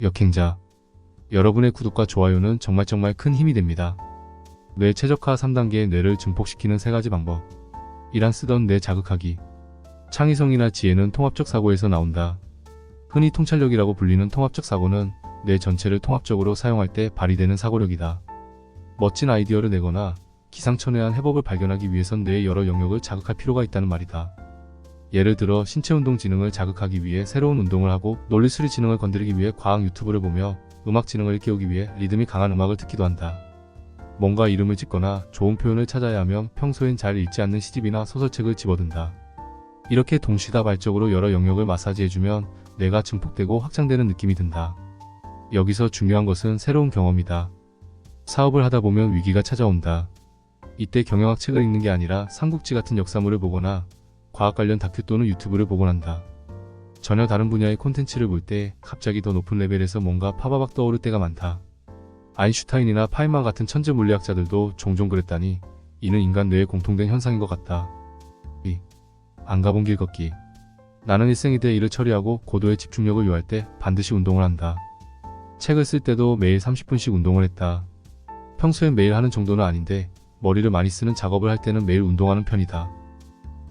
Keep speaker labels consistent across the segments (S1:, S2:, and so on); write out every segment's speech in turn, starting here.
S1: 역행자. 여러분의 구독과 좋아요는 정말 큰 힘이 됩니다. 뇌 최적화 3단계 뇌를 증폭시키는 3가지 방법. 1. 쓰던 뇌 자극하기. 창의성이나 지혜는 통합적 사고에서 나온다. 흔히 통찰력이라고 불리는 통합적 사고는 뇌 전체를 통합적으로 사용할 때 발휘되는 사고력이다. 멋진 아이디어를 내거나 기상천외한 해법을 발견하기 위해선 뇌의 여러 영역을 자극할 필요가 있다는 말이다. 예를 들어 신체운동 지능을 자극하기 위해 새로운 운동을 하고 논리수리 지능을 건드리기 위해 과학 유튜브를 보며 음악 지능을 키우기 위해 리듬이 강한 음악을 듣기도 한다. 뭔가 이름을 짓거나 좋은 표현을 찾아야 하면 평소엔 잘 읽지 않는 시집이나 소설책을 집어든다. 이렇게 동시다발적으로 여러 영역을 마사지해주면 뇌가 증폭되고 확장되는 느낌이 든다. 여기서 중요한 것은 새로운 경험이다. 사업을 하다 보면 위기가 찾아온다. 이때 경영학 책을 읽는 게 아니라 삼국지 같은 역사물을 보거나 과학 관련 다큐 또는 유튜브를 보곤 한다. 전혀 다른 분야의 콘텐츠를 볼 때 갑자기 더 높은 레벨에서 뭔가 파바박 떠오를 때가 많다. 아인슈타인이나 파이만 같은 천재 물리학자들도 종종 그랬다니 이는 인간 뇌의 공통된 현상인 것 같다. 2. 안 가본 길 걷기. 나는 일생이대 일을 처리하고 고도의 집중력을 요할 때 반드시 운동을 한다. 책을 쓸 때도 매일 30분씩 운동을 했다. 평소엔 매일 하는 정도는 아닌데 머리를 많이 쓰는 작업을 할 때는 매일 운동하는 편이다.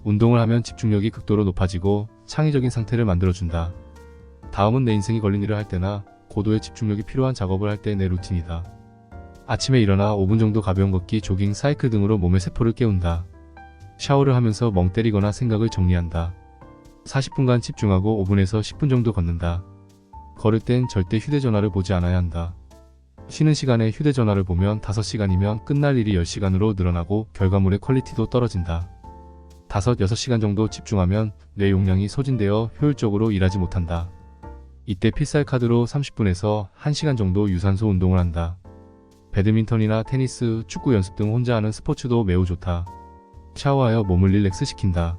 S1: 운동을 하면 집중력이 극도로 높아지고 창의적인 상태를 만들어준다. 다음은 내 인생이 걸린 일을 할 때나 고도의 집중력이 필요한 작업을 할 때 내 루틴이다. 아침에 일어나 5분 정도 가벼운 걷기, 조깅, 사이클 등으로 몸의 세포를 깨운다. 샤워를 하면서 멍 때리거나 생각을 정리한다. 40분간 집중하고 5분에서 10분 정도 걷는다. 걸을 땐 절대 휴대전화를 보지 않아야 한다. 쉬는 시간에 휴대전화를 보면 5시간이면 끝날 일이 10시간으로 늘어나고 결과물의 퀄리티도 떨어진다. 5-6시간 정도 집중하면 뇌 용량이 소진되어 효율적으로 일하지 못한다. 이때 필살 카드로 30분에서 1시간 정도 유산소 운동을 한다. 배드민턴이나 테니스, 축구 연습 등 혼자 하는 스포츠도 매우 좋다. 샤워하여 몸을 릴렉스 시킨다.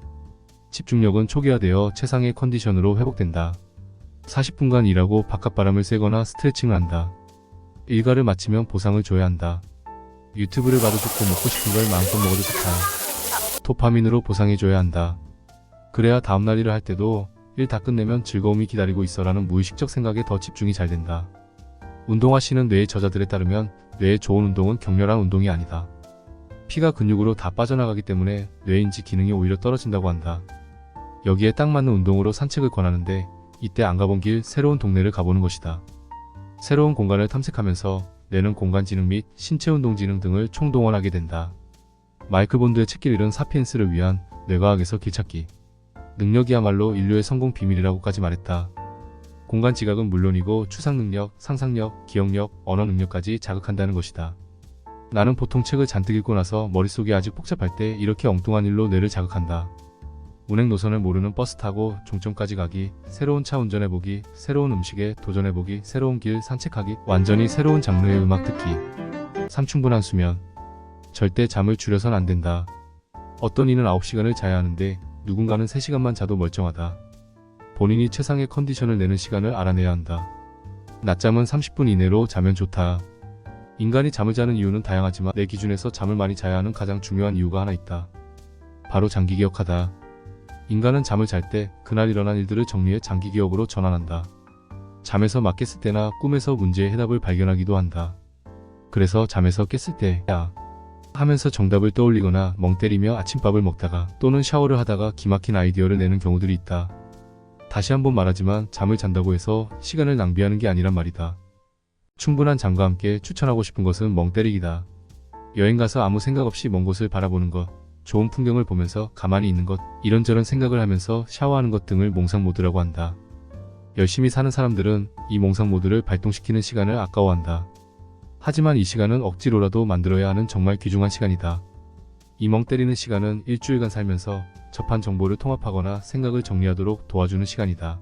S1: 집중력은 초기화되어 최상의 컨디션으로 회복된다. 40분간 일하고 바깥바람을 쐬거나 스트레칭을 한다. 일과를 마치면 보상을 줘야 한다. 유튜브를 봐도 좋고 먹고 싶은 걸 마음껏 먹어도 좋다. 도파민으로 보상해줘야 한다. 그래야 다음날 일을 할 때도 일 다 끝내면 즐거움이 기다리고 있어라는 무의식적 생각에 더 집중이 잘 된다. 운동하시는 뇌의 저자들에 따르면 뇌에 좋은 운동은 격렬한 운동이 아니다. 피가 근육으로 다 빠져나가기 때문에 뇌인지 기능이 오히려 떨어진다고 한다. 여기에 딱 맞는 운동으로 산책을 권하는데 이때 안 가본 길, 새로운 동네를 가보는 것이다. 새로운 공간을 탐색하면서 뇌는 공간지능 및 신체운동지능 등을 총동원하게 된다. 마이클 본드의 책길 잃은 사피엔스를 위한 뇌과학에서 길찾기. 능력이야말로 인류의 성공 비밀이라고까지 말했다. 공간 지각은 물론이고 추상 능력, 상상력, 기억력, 언어 능력까지 자극한다는 것이다. 나는 보통 책을 잔뜩 읽고 나서 머릿속이 아직 복잡할 때 이렇게 엉뚱한 일로 뇌를 자극한다. 운행 노선을 모르는 버스 타고 종점까지 가기, 새로운 차 운전해보기, 새로운 음식에 도전해보기, 새로운 길 산책하기, 완전히 새로운 장르의 음악 듣기. 3. 충분한 수면. 절대 잠을 줄여선 안 된다. 어떤 이는 9시간을 자야 하는데 누군가는 3시간만 자도 멀쩡하다. 본인이 최상의 컨디션을 내는 시간을 알아내야 한다. 낮잠은 30분 이내로 자면 좋다. 인간이 잠을 자는 이유는 다양하지만 내 기준에서 잠을 많이 자야 하는 가장 중요한 이유가 하나 있다. 바로 장기 기억하다. 인간은 잠을 잘 때 그날 일어난 일들을 정리해 장기 기억으로 전환한다. 잠에서 막 깼을 때나 꿈에서 문제의 해답을 발견하기도 한다. 그래서 잠에서 깼을 때 야 하면서 정답을 떠올리거나 멍 때리며 아침밥을 먹다가 또는 샤워를 하다가 기막힌 아이디어를 내는 경우들이 있다. 다시 한번 말하지만 잠을 잔다고 해서 시간을 낭비하는 게 아니란 말이다. 충분한 잠과 함께 추천하고 싶은 것은 멍 때리기다. 여행 가서 아무 생각 없이 먼 곳을 바라보는 것, 좋은 풍경을 보면서 가만히 있는 것, 이런저런 생각을 하면서 샤워하는 것 등을 몽상 모드라고 한다. 열심히 사는 사람들은 이 몽상 모드를 발동시키는 시간을 아까워한다. 하지만 이 시간은 억지로라도 만들어야 하는 정말 귀중한 시간이다. 이 멍 때리는 시간은 일주일간 살면서 접한 정보를 통합하거나 생각을 정리하도록 도와주는 시간이다.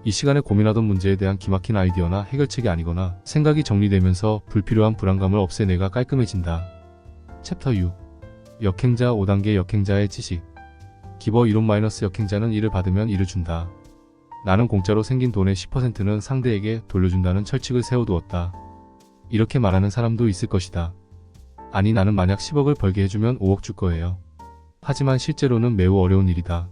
S1: 이 시간에 고민하던 문제에 대한 기막힌 아이디어나 해결책이 아니거나 생각이 정리되면서 불필요한 불안감을 없애 뇌가 깔끔해진다. 챕터 6. 역행자 5단계 역행자의 지식. 기버 이론 마이너스 역행자는 일을 받으면 일을 준다. 나는 공짜로 생긴 돈의 10%는 상대에게 돌려준다는 철칙을 세워두었다. 이렇게 말하는 사람도 있을 것이다. 아니 나는 만약 10억을 벌게 해주면 5억 줄 거예요. 하지만 실제로는 매우 어려운 일이다.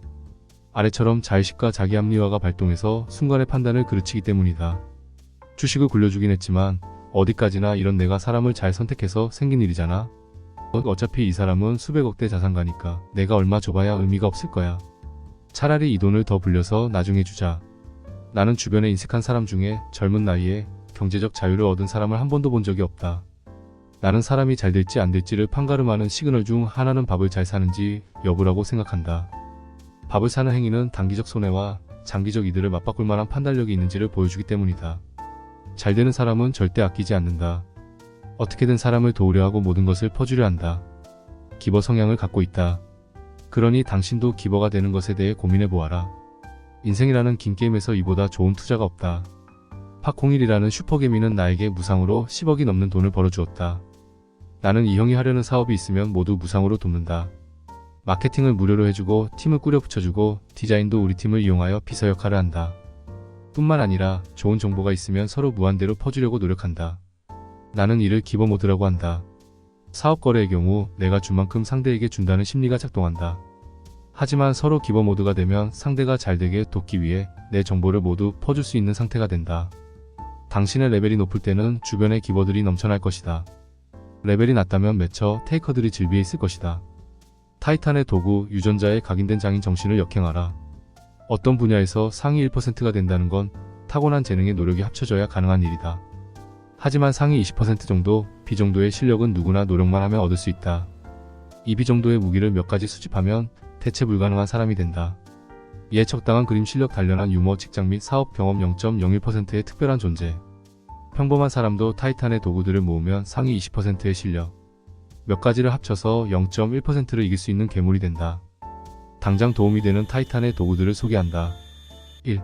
S1: 아래처럼 자의식과 자기합리화가 발동해서 순간의 판단을 그르치기 때문이다. 주식을 굴려주긴 했지만 어디까지나 이런 내가 사람을 잘 선택해서 생긴 일이잖아. 어차피 이 사람은 수백억대 자산가니까 내가 얼마 줘봐야 의미가 없을 거야. 차라리 이 돈을 더 불려서 나중에 주자. 나는 주변에 인색한 사람 중에 젊은 나이에 경제적 자유를 얻은 사람을 한 번도 본 적이 없다. 나는 사람이 잘 될지 안 될지를 판가름하는 시그널 중 하나는 밥을 잘 사는지 여부라고 생각한다. 밥을 사는 행위는 단기적 손해와 장기적 이득을 맞바꿀 만한 판단력이 있는지를 보여주기 때문이다. 잘 되는 사람은 절대 아끼지 않는다. 어떻게든 사람을 도우려 하고 모든 것을 퍼주려 한다. 기버 성향을 갖고 있다. 그러니 당신도 기버가 되는 것에 대해 고민해 보아라. 인생이라는 긴 게임에서 이보다 좋은 투자가 없다. 팍01이라는 슈퍼개미는 나에게 무상으로 10억이 넘는 돈을 벌어주었다. 나는 이 형이 하려는 사업이 있으면 모두 무상으로 돕는다. 마케팅을 무료로 해주고 팀을 꾸려 붙여주고 디자인도 우리 팀을 이용하여 비서 역할을 한다. 뿐만 아니라 좋은 정보가 있으면 서로 무한대로 퍼주려고 노력한다. 나는 이를 기버 모드라고 한다. 사업 거래의 경우 내가 준 만큼 상대에게 준다는 심리가 작동한다. 하지만 서로 기버 모드가 되면 상대가 잘 되게 돕기 위해 내 정보를 모두 퍼줄 수 있는 상태가 된다. 당신의 레벨이 높을 때는 주변에 기버들이 넘쳐날 것이다. 레벨이 낮다면 매처 테이커들이 질비해 있을 것이다. 타이탄의 도구 유전자에 각인된 장인 정신을 역행하라. 어떤 분야에서 상위 1%가 된다는 건 타고난 재능의 노력이 합쳐져야 가능한 일이다. 하지만 상위 20% 정도, B 정도의 실력은 누구나 노력만 하면 얻을 수 있다. 이 B 정도의 무기를 몇 가지 수집하면 대체 불가능한 사람이 된다. 이에 적당한 그림 실력, 단련한 유머, 직장 및 사업 경험 0.01%의 특별한 존재. 평범한 사람도 타이탄의 도구들을 모으면 상위 20%의 실력. 몇 가지를 합쳐서 0.1%를 이길 수 있는 괴물이 된다. 당장 도움이 되는 타이탄의 도구들을 소개한다. 1.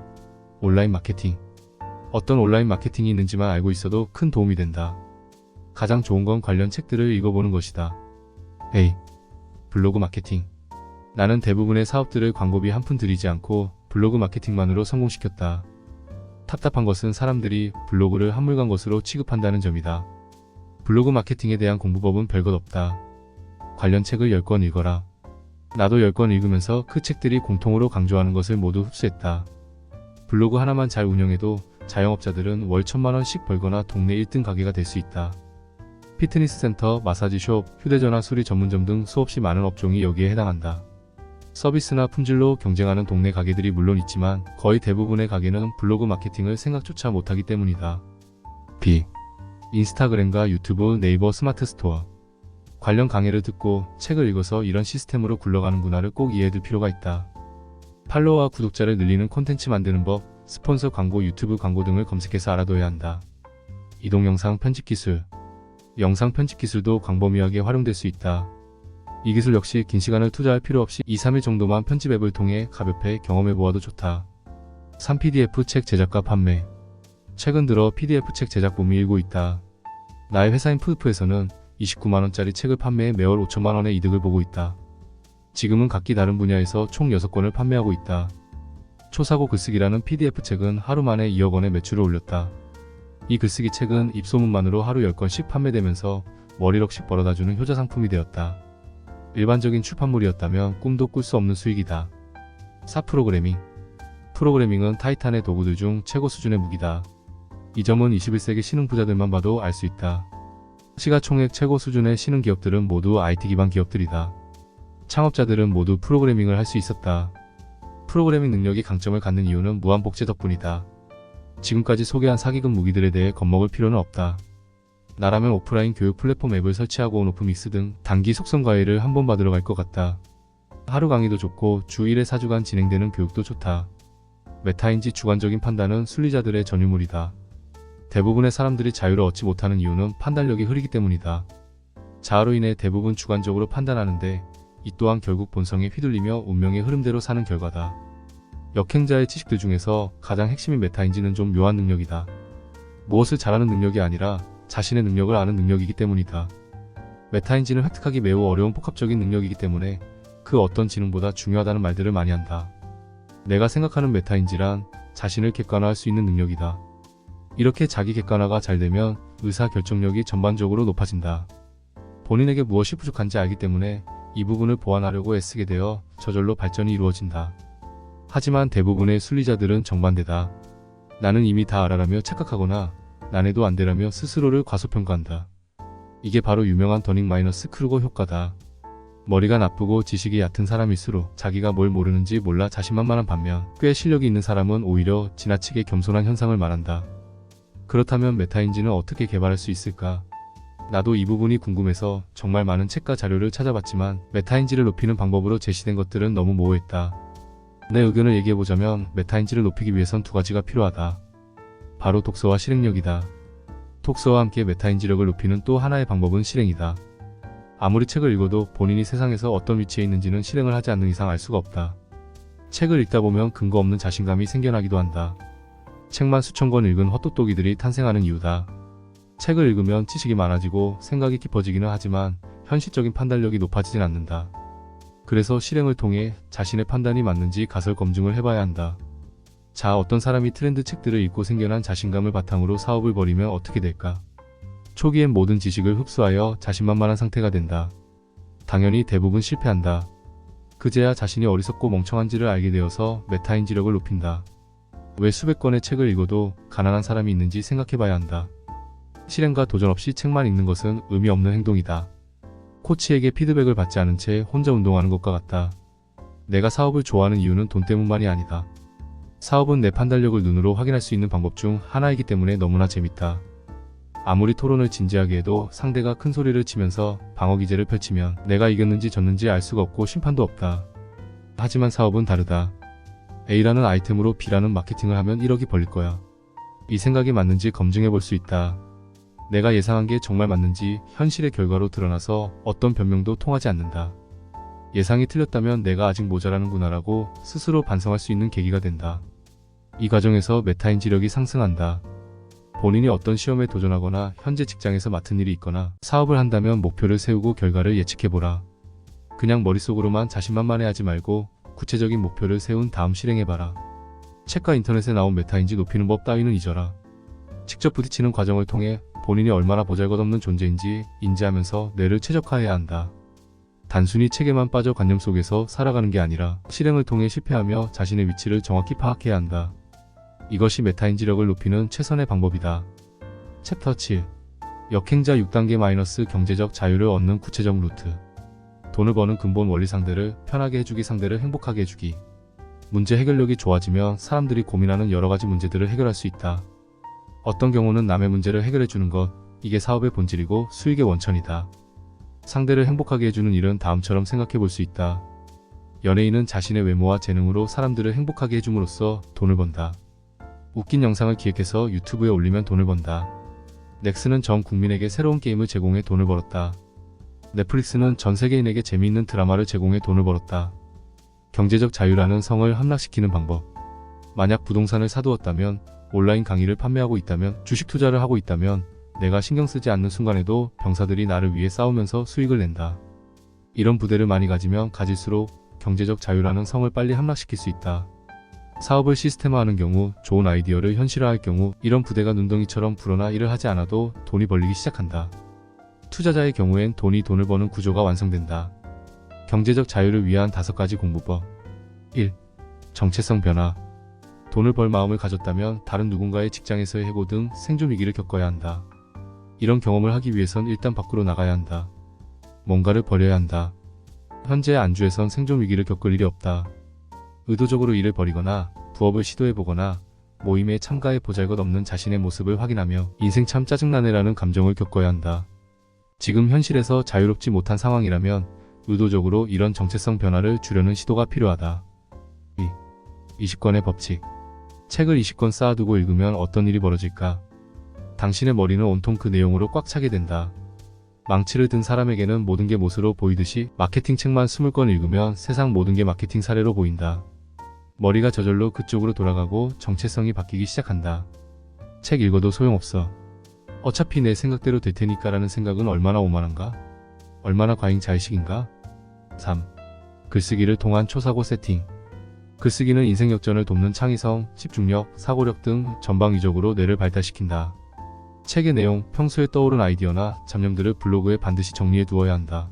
S1: 온라인 마케팅. 어떤 온라인 마케팅이 있는지만 알고 있어도 큰 도움이 된다. 가장 좋은 건 관련 책들을 읽어보는 것이다. A. 블로그 마케팅. 나는 대부분의 사업들을 광고비 한 푼 들이지 않고 블로그 마케팅만으로 성공시켰다. 답답한 것은 사람들이 블로그를 한물간 것으로 취급한다는 점이다. 블로그 마케팅에 대한 공부법은 별것 없다. 관련 책을 10권 읽어라. 나도 10권 읽으면서 그 책들이 공통으로 강조하는 것을 모두 흡수했다. 블로그 하나만 잘 운영해도 자영업자들은 월 1000만원씩 벌거나 동네 1등 가게가 될 수 있다. 피트니스 센터, 마사지숍, 휴대전화 수리 전문점 등 수없이 많은 업종이 여기에 해당한다. 서비스나 품질로 경쟁하는 동네 가게들이 물론 있지만 거의 대부분의 가게는 블로그 마케팅을 생각조차 못하기 때문이다. B. 인스타그램과 유튜브, 네이버 스마트 스토어. 관련 강의를 듣고 책을 읽어서 이런 시스템으로 굴러가는구나를 꼭 이해해둘 필요가 있다. 팔로워와 구독자를 늘리는 콘텐츠 만드는 법, 스폰서 광고, 유튜브 광고 등을 검색해서 알아둬야 한다. 이동 영상 편집 기술. 영상 편집 기술도 광범위하게 활용될 수 있다. 이 기술 역시 긴 시간을 투자할 필요 없이 2-3일 정도만 편집 앱을 통해 가볍게 경험해보아도 좋다. 3. PDF 책 제작과 판매. 최근 들어 PDF 책 제작 붐이 일고 있다. 나의 회사인 푸드프에서는 29만원짜리 책을 판매해 매월 5천만원의 이득을 보고 있다. 지금은 각기 다른 분야에서 총 6권을 판매하고 있다. 초사고 글쓰기라는 PDF 책은 하루 만에 2억 원의 매출을 올렸다. 이 글쓰기 책은 입소문만으로 하루 10권씩 판매되면서 월 1억씩 벌어다주는 효자 상품이 되었다. 일반적인 출판물이었다면 꿈도 꿀 수 없는 수익이다. 4. 프로그래밍. 프로그래밍은 타이탄의 도구들 중 최고 수준의 무기다. 이 점은 21세기 신흥 부자들만 봐도 알 수 있다. 시가총액 최고 수준의 신흥 기업들은 모두 IT 기반 기업들이다. 창업자들은 모두 프로그래밍을 할 수 있었다. 프로그래밍 능력이 강점을 갖는 이유는 무한복제 덕분이다. 지금까지 소개한 사기급 무기들에 대해 겁먹을 필요는 없다. 나라면 오프라인 교육 플랫폼 앱을 설치하고 오픈믹스 등 단기 속성 과외를 한번 받으러 갈 것 같다. 하루 강의도 좋고 주 1회 4주간 진행되는 교육도 좋다. 메타인지 주관적인 판단은 순리자들의 전유물이다. 대부분의 사람들이 자유를 얻지 못하는 이유는 판단력이 흐리기 때문이다. 자아로 인해 대부분 주관적으로 판단하는데 이 또한 결국 본성에 휘둘리며 운명의 흐름대로 사는 결과다. 역행자의 지식들 중에서 가장 핵심인 메타인지는 좀 묘한 능력이다. 무엇을 잘하는 능력이 아니라 자신의 능력을 아는 능력이기 때문이다. 메타인지는 획득하기 매우 어려운 복합적인 능력이기 때문에 그 어떤 지능보다 중요하다는 말들을 많이 한다. 내가 생각하는 메타인지란 자신을 객관화할 수 있는 능력이다. 이렇게 자기 객관화가 잘 되면 의사결정력이 전반적으로 높아진다. 본인에게 무엇이 부족한지 알기 때문에 이 부분을 보완하려고 애쓰게 되어 저절로 발전이 이루어진다. 하지만 대부분의 순리자들은 정반대다. 나는 이미 다 알아라며 착각하거나 난해도 안 되라며 스스로를 과소평가한다. 이게 바로 유명한 더닝-크루거 효과다. 머리가 나쁘고 지식이 얕은 사람일수록 자기가 뭘 모르는지 몰라 자신만만한 반면 꽤 실력이 있는 사람은 오히려 지나치게 겸손한 현상을 말한다. 그렇다면 메타인지는 어떻게 개발할 수 있을까? 나도 이 부분이 궁금해서 정말 많은 책과 자료를 찾아봤지만 메타인지를 높이는 방법으로 제시된 것들은 너무 모호했다. 내 의견을 얘기해보자면 메타인지를 높이기 위해선 두 가지가 필요하다. 바로 독서와 실행력이다. 독서와 함께 메타인지력을 높이는 또 하나의 방법은 실행이다. 아무리 책을 읽어도 본인이 세상에서 어떤 위치에 있는지는 실행을 하지 않는 이상 알 수가 없다. 책을 읽다 보면 근거 없는 자신감이 생겨나기도 한다. 책만 수천 권 읽은 헛똑똑이들이 탄생하는 이유다. 책을 읽으면 지식이 많아지고 생각이 깊어지기는 하지만 현실적인 판단력이 높아지진 않는다. 그래서 실행을 통해 자신의 판단이 맞는지 가설 검증을 해봐야 한다. 자, 어떤 사람이 트렌드 책들을 읽고 생겨난 자신감을 바탕으로 사업을 벌이면 어떻게 될까? 초기엔 모든 지식을 흡수하여 자신만만한 상태가 된다. 당연히 대부분 실패한다. 그제야 자신이 어리석고 멍청한지를 알게 되어서 메타인지력을 높인다. 왜 수백 권의 책을 읽어도 가난한 사람이 있는지 생각해봐야 한다. 실행과 도전 없이 책만 읽는 것은 의미 없는 행동이다. 코치에게 피드백을 받지 않은 채 혼자 운동하는 것과 같다. 내가 사업을 좋아하는 이유는 돈 때문만이 아니다. 사업은 내 판단력을 눈으로 확인할 수 있는 방법 중 하나이기 때문에 너무나 재밌다. 아무리 토론을 진지하게 해도 상대가 큰 소리를 치면서 방어기제를 펼치면 내가 이겼는지 졌는지 알 수가 없고 심판도 없다. 하지만 사업은 다르다. A라는 아이템으로 B라는 마케팅을 하면 1억이 벌릴 거야. 이 생각이 맞는지 검증해 볼 수 있다. 내가 예상한 게 정말 맞는지 현실의 결과로 드러나서 어떤 변명도 통하지 않는다. 예상이 틀렸다면 내가 아직 모자라는구나라고 스스로 반성할 수 있는 계기가 된다. 이 과정에서 메타인지력이 상승한다. 본인이 어떤 시험에 도전하거나 현재 직장에서 맡은 일이 있거나 사업을 한다면 목표를 세우고 결과를 예측해보라. 그냥 머릿속으로만 자신만만해하지 말고 구체적인 목표를 세운 다음 실행해봐라. 책과 인터넷에 나온 메타인지 높이는 법 따위는 잊어라. 직접 부딪히는 과정을 통해 본인이 얼마나 보잘것없는 존재인지 인지하면서 뇌를 최적화해야 한다. 단순히 책에만 빠져 관념 속에서 살아가는 게 아니라 실행을 통해 실패하며 자신의 위치를 정확히 파악해야 한다. 이것이 메타인지력을 높이는 최선의 방법이다. 챕터 7. 역행자 6단계- 경제적 자유를 얻는 구체적 루트. 돈을 버는 근본 원리 상대를 편하게 해주기, 상대를 행복하게 해주기. 문제 해결력이 좋아지면 사람들이 고민하는 여러가지 문제들을 해결할 수 있다. 어떤 경우는 남의 문제를 해결해주는 것, 이게 사업의 본질이고 수익의 원천이다. 상대를 행복하게 해주는 일은 다음처럼 생각해 볼 수 있다. 연예인은 자신의 외모와 재능으로 사람들을 행복하게 해줌으로써 돈을 번다. 웃긴 영상을 기획해서 유튜브에 올리면 돈을 번다. 넥슨은 전 국민에게 새로운 게임을 제공해 돈을 벌었다. 넷플릭스는 전 세계인에게 재미있는 드라마를 제공해 돈을 벌었다. 경제적 자유라는 성을 함락시키는 방법. 만약 부동산을 사두었다면, 온라인 강의를 판매하고 있다면, 주식 투자를 하고 있다면 내가 신경 쓰지 않는 순간에도 병사들이 나를 위해 싸우면서 수익을 낸다. 이런 부대를 많이 가지면 가질수록 경제적 자유라는 성을 빨리 함락시킬 수 있다. 사업을 시스템화하는 경우, 좋은 아이디어를 현실화할 경우 이런 부대가 눈덩이처럼 불어나 일을 하지 않아도 돈이 벌리기 시작한다. 투자자의 경우엔 돈이 돈을 버는 구조가 완성된다. 경제적 자유를 위한 5가지 공부법. 1. 정체성 변화. 돈을 벌 마음을 가졌다면 다른 누군가의 직장에서의 해고 등 생존 위기를 겪어야 한다. 이런 경험을 하기 위해선 일단 밖으로 나가야 한다. 뭔가를 버려야 한다. 현재 안주에선 생존 위기를 겪을 일이 없다. 의도적으로 일을 벌이거나 부업을 시도해보거나 모임에 참가해 보잘것없는 자신의 모습을 확인하며 인생 참 짜증나네라는 감정을 겪어야 한다. 지금 현실에서 자유롭지 못한 상황이라면 의도적으로 이런 정체성 변화를 주려는 시도가 필요하다. 2. 20권의 법칙. 책을 20권 쌓아두고 읽으면 어떤 일이 벌어질까? 당신의 머리는 온통 그 내용으로 꽉 차게 된다. 망치를 든 사람에게는 모든 게 못으로 보이듯이 마케팅 책만 20권 읽으면 세상 모든 게 마케팅 사례로 보인다. 머리가 저절로 그쪽으로 돌아가고 정체성이 바뀌기 시작한다. 책 읽어도 소용없어. 어차피 내 생각대로 될 테니까 라는 생각은 얼마나 오만한가? 얼마나 과잉자의식인가? 3. 글쓰기를 통한 초사고 세팅. 글쓰기는 인생 역전을 돕는 창의성, 집중력, 사고력 등 전방위적으로 뇌를 발달시킨다. 책의 내용, 평소에 떠오른 아이디어나 잡념들을 블로그에 반드시 정리해 두어야 한다.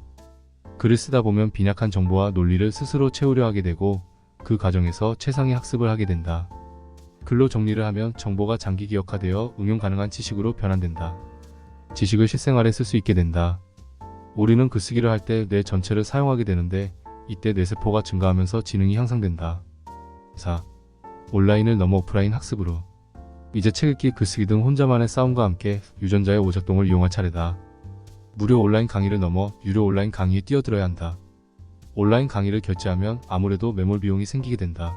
S1: 글을 쓰다 보면 빈약한 정보와 논리를 스스로 채우려 하게 되고 그 과정에서 최상의 학습을 하게 된다. 글로 정리를 하면 정보가 장기 기억화되어 응용 가능한 지식으로 변환된다. 지식을 실생활에 쓸 수 있게 된다. 우리는 글쓰기를 할 때 뇌 전체를 사용하게 되는데 이때 뇌세포가 증가하면서 지능이 향상된다. 4. 온라인을 넘어 오프라인 학습으로. 이제 책 읽기, 글쓰기 등 혼자만의 싸움과 함께 유전자의 오작동을 이용할 차례다. 무료 온라인 강의를 넘어 유료 온라인 강의에 뛰어들어야 한다. 온라인 강의를 결제하면 아무래도 매몰 비용이 생기게 된다.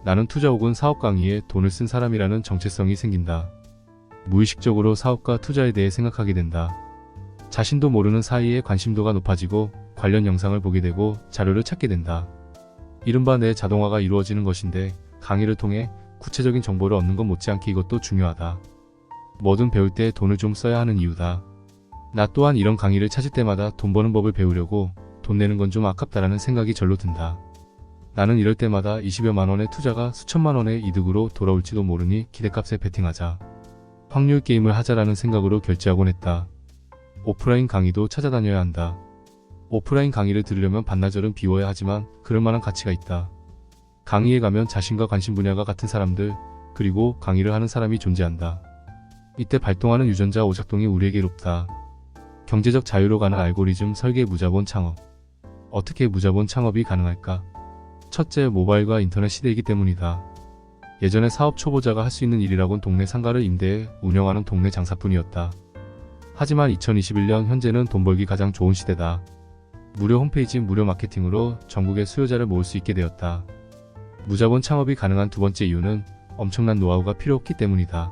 S1: 나는 투자 혹은 사업 강의에 돈을 쓴 사람이라는 정체성이 생긴다. 무의식적으로 사업과 투자에 대해 생각하게 된다. 자신도 모르는 사이에 관심도가 높아지고 관련 영상을 보게 되고 자료를 찾게 된다. 이른바 내 자동화가 이루어지는 것인데 강의를 통해 구체적인 정보를 얻는 것 못지않게 이것도 중요하다. 뭐든 배울 때 돈을 좀 써야 하는 이유다. 나 또한 이런 강의를 찾을 때마다 돈 버는 법을 배우려고 돈 내는 건 좀 아깝다라는 생각이 절로 든다. 나는 이럴 때마다 20여만 원의 투자가 수천만 원의 이득으로 돌아올지도 모르니 기대값에 베팅하자. 확률 게임을 하자라는 생각으로 결제하곤 했다. 오프라인 강의도 찾아다녀야 한다. 오프라인 강의를 들으려면 반나절은 비워야 하지만 그럴 만한 가치가 있다. 강의에 가면 자신과 관심 분야가 같은 사람들, 그리고 강의를 하는 사람이 존재한다. 이때 발동하는 유전자 오작동이 우리에게 이롭다. 경제적 자유로 가는 알고리즘 설계 무자본 창업. 어떻게 무자본 창업이 가능할까? 첫째, 모바일과 인터넷 시대이기 때문이다. 예전에 사업 초보자가 할 수 있는 일이라곤 동네 상가를 임대해 운영하는 동네 장사뿐이었다. 하지만 2021년 현재는 돈 벌기 가장 좋은 시대다. 무료 홈페이지, 무료 마케팅으로 전국의 수요자를 모을 수 있게 되었다. 무자본 창업이 가능한 두 번째 이유는 엄청난 노하우가 필요 없기 때문이다.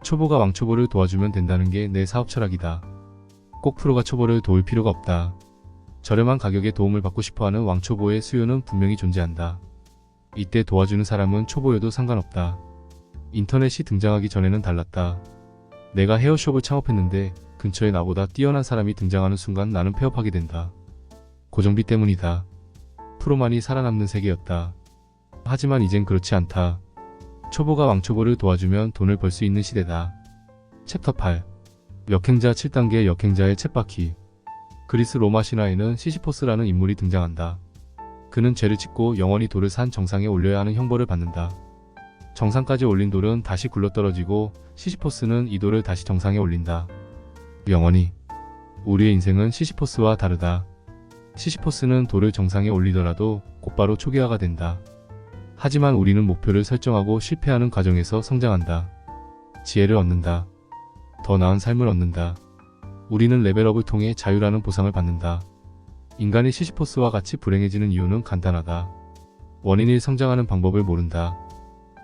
S1: 초보가 왕초보를 도와주면 된다는 게 내 사업 철학이다. 꼭 프로가 초보를 도울 필요가 없다. 저렴한 가격에 도움을 받고 싶어하는 왕초보의 수요는 분명히 존재한다. 이때 도와주는 사람은 초보여도 상관없다. 인터넷이 등장하기 전에는 달랐다. 내가 헤어숍을 창업했는데 근처에 나보다 뛰어난 사람이 등장하는 순간 나는 폐업하게 된다. 고정비 때문이다. 프로만이 살아남는 세계였다. 하지만 이젠 그렇지 않다. 초보가 왕초보를 도와주면 돈을 벌 수 있는 시대다. 챕터 8. 역행자 7단계 역행자의 쳇바퀴. 그리스 로마 신화에는 시시포스라는 인물이 등장한다. 그는 죄를 짓고 영원히 돌을 산 정상에 올려야 하는 형벌을 받는다. 정상까지 올린 돌은 다시 굴러떨어지고 시시포스는 이 돌을 다시 정상에 올린다. 영원히. 우리의 인생은 시시포스와 다르다. 시시포스는 돌을 정상에 올리더라도 곧바로 초기화가 된다. 하지만 우리는 목표를 설정하고 실패하는 과정에서 성장한다. 지혜를 얻는다. 더 나은 삶을 얻는다. 우리는 레벨업을 통해 자유라는 보상을 받는다. 인간이 시시포스와 같이 불행해지는 이유는 간단하다. 원인이 성장하는 방법을 모른다.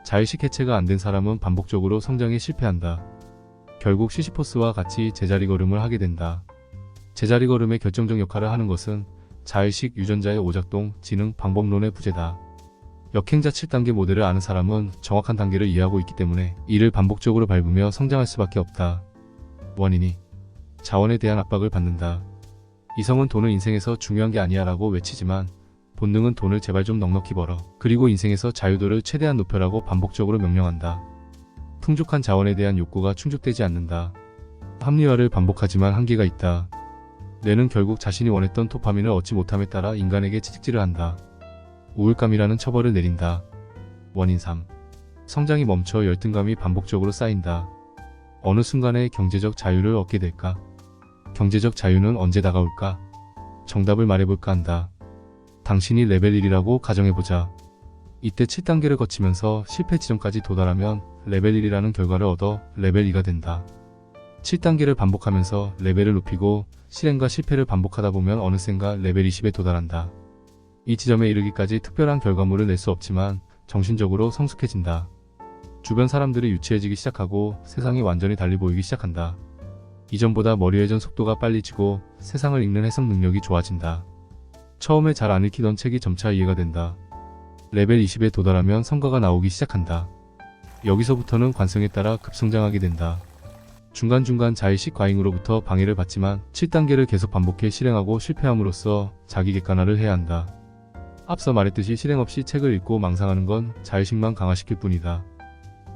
S1: 자의식 해체가 안 된 사람은 반복적으로 성장에 실패한다. 결국 시시포스와 같이 제자리 걸음을 하게 된다. 제자리 걸음의 결정적 역할을 하는 것은 자의식 유전자의 오작동, 지능, 방법론의 부재다. 역행자 7단계 모델을 아는 사람은 정확한 단계를 이해하고 있기 때문에 이를 반복적으로 밟으며 성장할 수밖에 없다. 원인이 자원에 대한 압박을 받는다. 이성은 돈은 인생에서 중요한 게 아니야 라고 외치지만 본능은 돈을 제발 좀 넉넉히 벌어. 그리고 인생에서 자유도를 최대한 높여라고 반복적으로 명령한다. 풍족한 자원에 대한 욕구가 충족되지 않는다. 합리화를 반복하지만 한계가 있다. 뇌는 결국 자신이 원했던 도파민을 얻지 못함에 따라 인간에게 채찍질을 한다. 우울감이라는 처벌을 내린다. 원인 3. 성장이 멈춰 열등감이 반복적으로 쌓인다. 어느 순간에 경제적 자유를 얻게 될까? 경제적 자유는 언제 다가올까? 정답을 말해볼까 한다. 당신이 레벨 1이라고 가정해보자. 이때 7단계를 거치면서 실패 지점까지 도달하면 레벨 1이라는 결과를 얻어 레벨 2가 된다. 7단계를 반복하면서 레벨을 높이고 실행과 실패를 반복하다 보면 어느샌가 레벨 20에 도달한다. 이 지점에 이르기까지 특별한 결과물을 낼 수 없지만 정신적으로 성숙해진다. 주변 사람들이 유치해지기 시작하고 세상이 완전히 달리 보이기 시작한다. 이전보다 머리 회전 속도가 빨리지고 세상을 읽는 해석 능력이 좋아진다. 처음에 잘 안 읽히던 책이 점차 이해가 된다. 레벨 20에 도달하면 성과가 나오기 시작한다. 여기서부터는 관성에 따라 급성장하게 된다. 중간중간 자의식 과잉으로부터 방해를 받지만 7단계를 계속 반복해 실행하고 실패함으로써 자기 객관화를 해야 한다. 앞서 말했듯이 실행 없이 책을 읽고 망상하는 건 자의식만 강화시킬 뿐이다.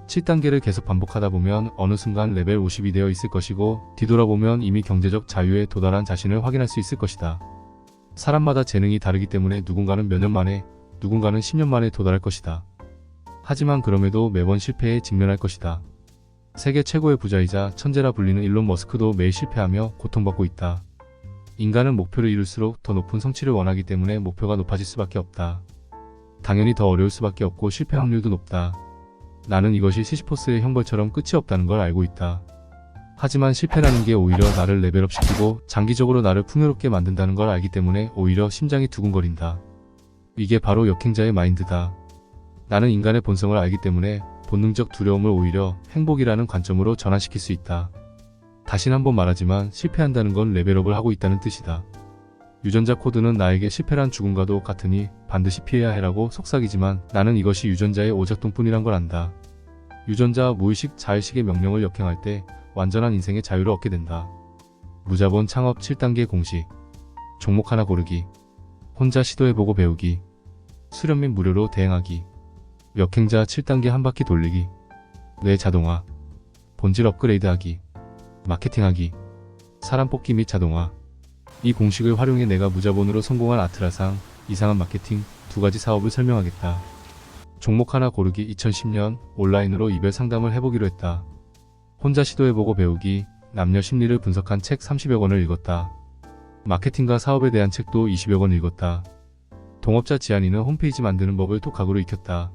S1: 7단계를 계속 반복하다 보면 어느 순간 레벨 50이 되어 있을 것이고 뒤돌아보면 이미 경제적 자유에 도달한 자신을 확인할 수 있을 것이다. 사람마다 재능이 다르기 때문에 누군가는 몇 년 만에, 누군가는 10년 만에 도달할 것이다. 하지만 그럼에도 매번 실패에 직면할 것이다. 세계 최고의 부자이자 천재라 불리는 일론 머스크도 매일 실패하며 고통받고 있다. 인간은 목표를 이룰수록 더 높은 성취를 원하기 때문에 목표가 높아질 수밖에 없다. 당연히 더 어려울 수밖에 없고 실패 확률도 높다. 나는 이것이 시시포스의 형벌처럼 끝이 없다는 걸 알고 있다. 하지만 실패라는 게 오히려 나를 레벨업시키고 장기적으로 나를 풍요롭게 만든다는 걸 알기 때문에 오히려 심장이 두근거린다. 이게 바로 역행자의 마인드다. 나는 인간의 본성을 알기 때문에 본능적 두려움을 오히려 행복이라는 관점으로 전환시킬 수 있다. 다신 한번 말하지만 실패한다는 건 레벨업을 하고 있다는 뜻이다. 유전자 코드는 나에게 실패란 죽음과도 같으니 반드시 피해야 해라고 속삭이지만 나는 이것이 유전자의 오작동뿐이란 걸 안다. 유전자 무의식 자의식의 명령을 역행할 때 완전한 인생의 자유를 얻게 된다. 무자본 창업 7단계 공식. 종목 하나 고르기. 혼자 시도해보고 배우기. 수련 및 무료로 대행하기. 역행자 7단계 한 바퀴 돌리기. 뇌 자동화. 본질 업그레이드하기. 마케팅하기. 사람 뽑기 및 자동화. 이 공식을 활용해 내가 무자본으로 성공한 아트라상, 이상한 마케팅 두 가지 사업을 설명하겠다. 종목 하나 고르기. 2010년 온라인으로 이별 상담을 해보기로 했다. 혼자 시도해보고 배우기. 남녀 심리를 분석한 책 30여 권을 읽었다. 마케팅과 사업에 대한 책도 20여 권 읽었다. 동업자 지한이는 홈페이지 만드는 법을 독학으로 익혔다.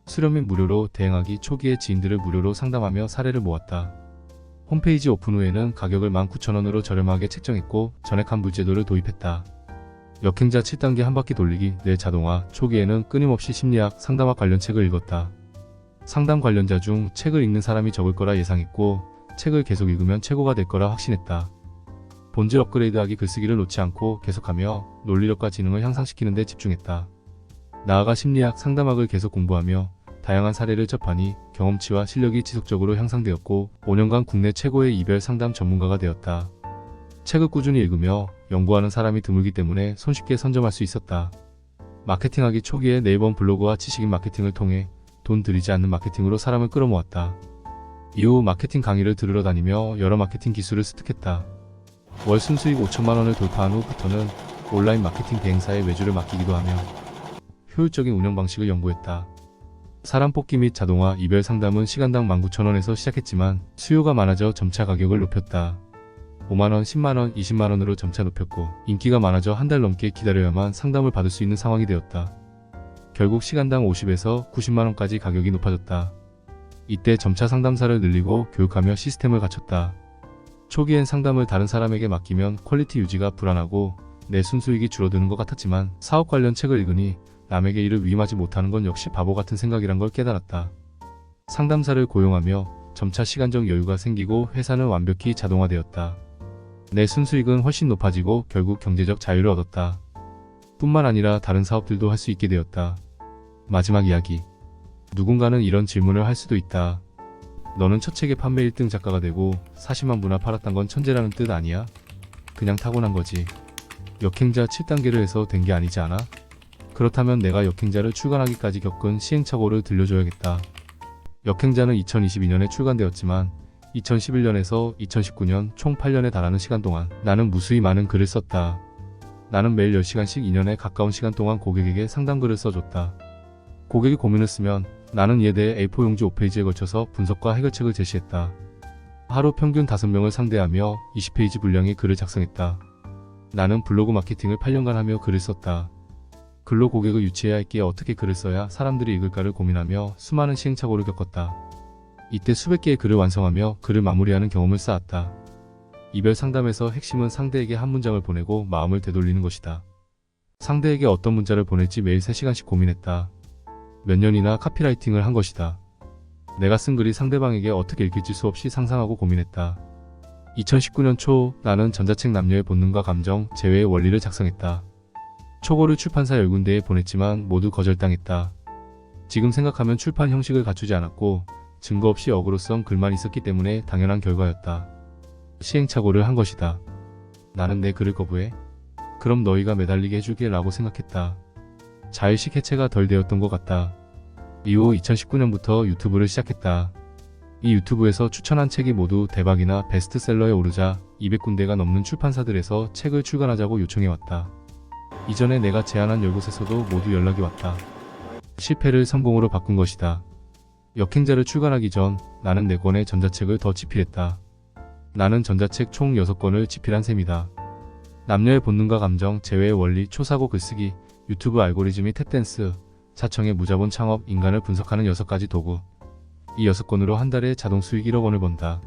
S1: 수련 및 무료로 대행하기. 초기에 지인들을 무료로 상담하며 사례를 모았다. 홈페이지 오픈 후에는 가격을 19,000원으로 저렴하게 책정했고 전액 환불 제도를 도입했다. 역행자 7단계 한 바퀴 돌리기. 뇌 자동화. 초기에는 끊임없이 심리학, 상담학 관련 책을 읽었다. 상담 관련자 중 책을 읽는 사람이 적을 거라 예상했고 책을 계속 읽으면 최고가 될 거라 확신했다. 본질 업그레이드하기. 글쓰기를 놓지 않고 계속하며 논리력과 지능을 향상시키는 데 집중했다. 나아가 심리학, 상담학을 계속 공부하며 다양한 사례를 접하니 경험치와 실력이 지속적으로 향상되었고 5년간 국내 최고의 이별 상담 전문가가 되었다. 책을 꾸준히 읽으며 연구하는 사람이 드물기 때문에 손쉽게 선점할 수 있었다. 마케팅하기. 초기에 네이버 블로그와 지식인 마케팅을 통해 돈 들이지 않는 마케팅으로 사람을 끌어모았다. 이후 마케팅 강의를 들으러 다니며 여러 마케팅 기술을 습득했다. 월 순수익 5천만 원을 돌파한 후부터는 온라인 마케팅 대행사에 외주를 맡기기도 하며 효율적인 운영 방식을 연구했다. 사람 뽑기 및 자동화. 이별 상담은 시간당 19,000원에서 시작했지만 수요가 많아져 점차 가격을 높였다. 5만원, 10만원, 20만원으로 점차 높였고 인기가 많아져 한 달 넘게 기다려야만 상담을 받을 수 있는 상황이 되었다. 결국 시간당 50에서 90만원까지 가격이 높아졌다. 이때 점차 상담사를 늘리고 교육하며 시스템을 갖췄다. 초기엔 상담을 다른 사람에게 맡기면 퀄리티 유지가 불안하고 내 순수익이 줄어드는 것 같았지만 사업 관련 책을 읽으니 남에게 일을 위임하지 못하는 건 역시 바보 같은 생각이란 걸 깨달았다. 상담사를 고용하며 점차 시간적 여유가 생기고 회사는 완벽히 자동화되었다. 내 순수익은 훨씬 높아지고 결국 경제적 자유를 얻었다. 뿐만 아니라 다른 사업들도 할 수 있게 되었다. 마지막 이야기. 누군가는 이런 질문을 할 수도 있다. 너는 첫 책의 판매 1등 작가가 되고 40만 부나 팔았단 건 천재라는 뜻 아니야? 그냥 타고난 거지. 역행자 7단계를 해서 된 게 아니지 않아? 그렇다면 내가 역행자를 출간하기까지 겪은 시행착오를 들려줘야겠다. 역행자는 2022년에 출간되었지만 2011년에서 2019년 총 8년에 달하는 시간 동안 나는 무수히 많은 글을 썼다. 나는 매일 10시간씩 2년에 가까운 시간 동안 고객에게 상담글을 써줬다. 고객이 고민을 쓰면 나는 이에 대해 A4 용지 5페이지에 걸쳐서 분석과 해결책을 제시했다. 하루 평균 5명을 상대하며 20페이지 분량의 글을 작성했다. 나는 블로그 마케팅을 8년간 하며 글을 썼다. 글로 고객을 유치해야 했기에 어떻게 글을 써야 사람들이 읽을까를 고민하며 수많은 시행착오를 겪었다. 이때 수백 개의 글을 완성하며 글을 마무리하는 경험을 쌓았다. 이별 상담에서 핵심은 상대에게 한 문장을 보내고 마음을 되돌리는 것이다. 상대에게 어떤 문자를 보낼지 매일 3시간씩 고민했다. 몇 년이나 카피라이팅을 한 것이다. 내가 쓴 글이 상대방에게 어떻게 읽힐지 수없이 상상하고 고민했다. 2019년 초 나는 전자책 남녀의 본능과 감정, 재회의 원리를 작성했다. 초고를 출판사 10군데에 보냈지만 모두 거절당했다. 지금 생각하면 출판 형식을 갖추지 않았고 증거 없이 어그로성 글만 있었기 때문에 당연한 결과였다. 시행착오를 한 것이다. 나는 내 글을 거부해? 그럼 너희가 매달리게 해줄게 라고 생각했다. 자의식 해체가 덜 되었던 것 같다. 이후 2019년부터 유튜브를 시작했다. 이 유튜브에서 추천한 책이 모두 대박이나 베스트셀러에 오르자 200군데가 넘는 출판사들에서 책을 출간하자고 요청해왔다. 이전에 내가 제안한 10곳에서도 모두 연락이 왔다. 실패를 성공으로 바꾼 것이다. 역행자를 출간하기 전 나는 4권의 전자책을 더 집필했다. 나는 전자책 총 6권을 집필한 셈이다. 남녀의 본능과 감정, 재회의 원리, 초사고 글쓰기, 유튜브 알고리즘이 탭댄스, 사청의 무자본 창업, 인간을 분석하는 6가지 도구. 이 6권으로 한 달에 자동 수익 1억 원을 번다.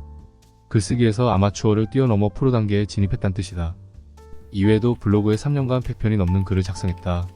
S1: 글쓰기에서 아마추어를 뛰어넘어 프로 단계에 진입했단 뜻이다. 이외에도 블로그에 3년간 100편이 넘는 글을 작성했다.